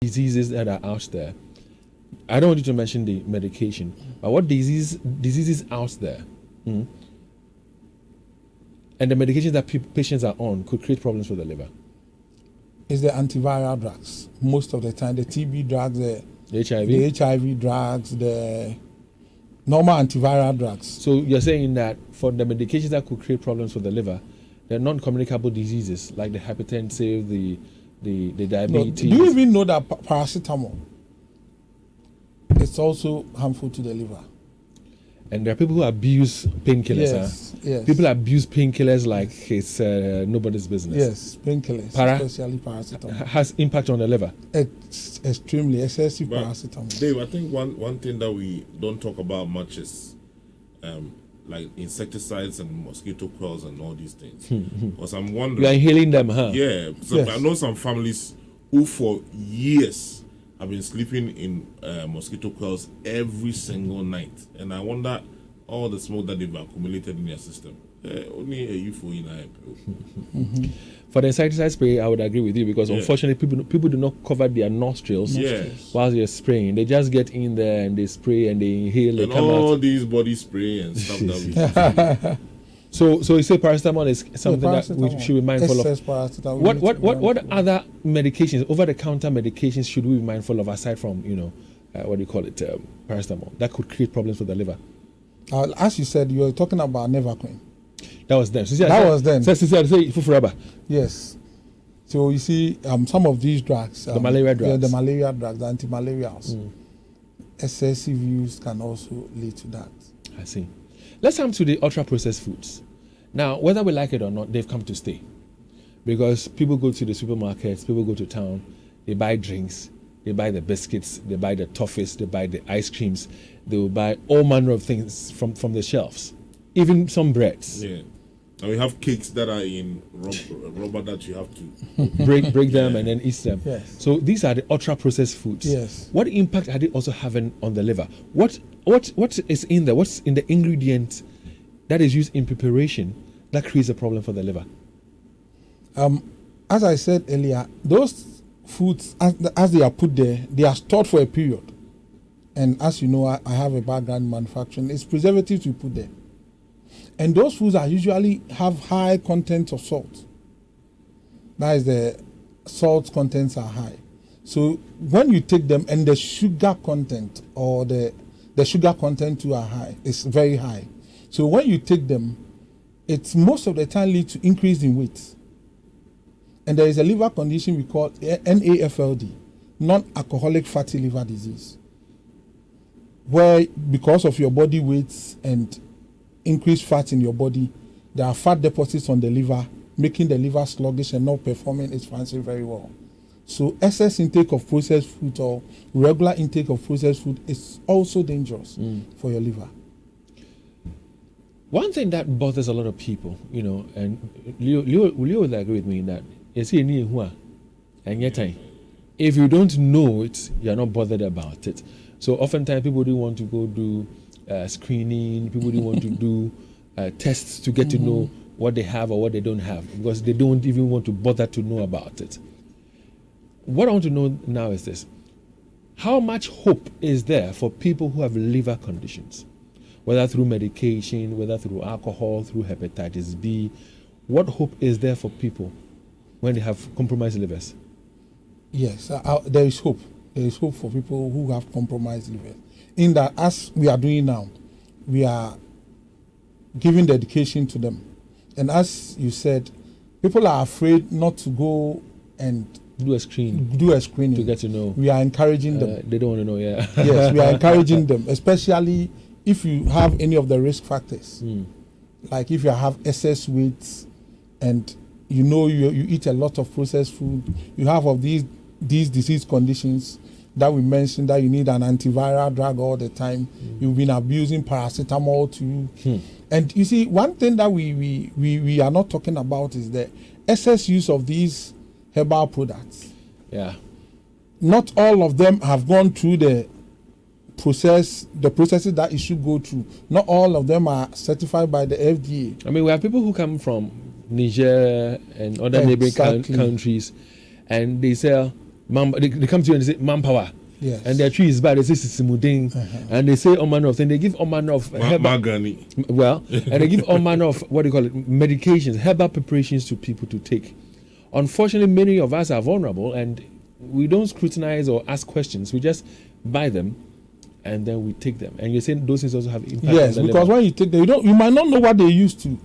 diseases that are out there. I don't want you to mention the medication, but what diseases out there, and the medications that patients are on could create problems for the liver? It's the antiviral drugs most of the time. The TB drugs, the HIV drugs, the normal antiviral drugs. So you're saying that for the medications that could create problems for the liver, they're non-communicable diseases like the hypertensive, the diabetes. No, do you even know that paracetamol is also harmful to the liver? And there are people who abuse painkillers. Yes. People abuse painkillers like it's nobody's business. Yes, painkillers, especially paracetamol. Has impact on the liver. It's extremely excessive paracetamol. Dave, I think one thing that we don't talk about much is like insecticides and mosquito coils and all these things. Because I'm wondering. You are inhaling them, huh? Yeah. So Yes. I know some families who for years have been sleeping in mosquito coils every single night. And I wonder all the smoke that they've accumulated in their system. Only a UFO in IPO. For the insecticide spray, I would agree with you because unfortunately people do not cover their nostrils while they're spraying. They just get in there and they spray and they inhale and come all out. these body spray and stuff that we So you say paracetamol is something that we should be mindful Excess of. paracetamol. What other medications, over-the-counter medications, should we be mindful of aside from what do you call it, paracetamol, that could create problems for the liver? As you said, you were talking about Neverclean. That was then. Was then. Say forever. Yes. So you see, some of these drugs, the malaria drugs, the malaria drugs, the antimalarials, excessive use can also lead to that. I see. Let's come to the ultra-processed foods. Now, whether we like it or not, they've come to stay. Because people go to the supermarkets, people go to town, they buy drinks, they buy the biscuits, they buy the toffees, they buy the ice creams, they will buy all manner of things from the shelves, even some breads. Yeah. And we have cakes that are in rubber that you have to break them and then eat them. Yes. So these are the ultra-processed foods. Yes. What impact are they also having on the liver? What is in there? What's in the ingredient that is used in preparation that creates a problem for the liver? As I said earlier, those foods, as they are put there, they are stored for a period. And as you know, I have a background in manufacturing. It's preservatives we put there. And those foods are usually have high content of salt. That is, the salt contents are high. So when you take them and the sugar content or the sugar content too are high, it's very high. So when you take them, it's most of the time lead to increase in weight. And there is a liver condition we call NAFLD, non-alcoholic fatty liver disease, where because of your body weight and increased fat in your body, there are fat deposits on the liver, making the liver sluggish and not performing its function very well. So excess intake of processed food or regular intake of processed food is also dangerous for your liver. One thing that bothers a lot of people, and Leo will agree with me in that, if you don't know it, you're not bothered about it. So oftentimes people don't want to go do screening, people don't want to do tests to get to know what they have or what they don't have because they don't even want to bother to know about it. What I want to know now is this: how much hope is there for people who have liver conditions, whether through medication, whether through alcohol, through hepatitis B? What hope is there for people when they have compromised livers? Yes, there is hope. There is hope for people who have compromised livers. In that, as we are doing now, we are giving the education to them. And as you said, people are afraid not to go and do a screening to get to know. We are encouraging them. They don't want to know, Yes, we are encouraging them, especially if you have any of the risk factors. Like if you have excess weight and you eat a lot of processed food, you have of these disease conditions that we mentioned, that you need an antiviral drug all the time. You've been abusing paracetamol too. And you see, one thing that we are not talking about is the excess use of these herbal products. Yeah. Not all of them have gone through the processes that it should go through. Not all of them are certified by the FDA. I mean, we have people who come from Niger and other neighboring countries, and they sell They come to you and they say manpower. Yes. And their tree is bad. They say Simudin, and they say all manner of things. They give all manner of Magani. well, and they give all manner of what do you call it, medications, herbal preparations to people to take. Unfortunately, many of us are vulnerable, and we don't scrutinize or ask questions. We just buy them, and then we take them. And you're saying those things also have impact. Yes, on the because liver. when you take them, you might not know what they used to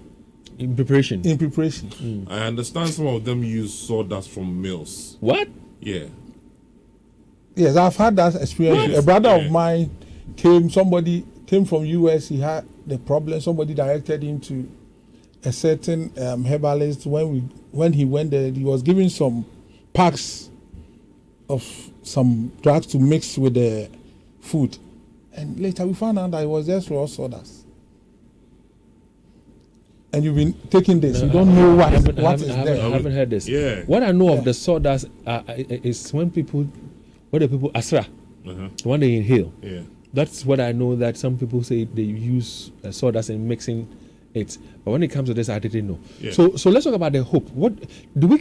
in preparation. in preparation. I understand some of them use sawdust from mills. What? Yeah. Yes, I've had that experience. What? A brother Yeah. of mine came from US. He had the problem. Somebody directed him to a certain herbalist. When he went there, he was given some packs of some drugs to mix with the food, and later we found out that it was just raw sawdust. And you've been taking this, you don't know what is there. I haven't heard this. Yeah. What I know of the sawdust is when the people asra, when they inhale. Yeah. That's what I know, that some people say they use sawdust in mixing it. But when it comes to this, I didn't know. Yeah. So let's talk about the hope. What do we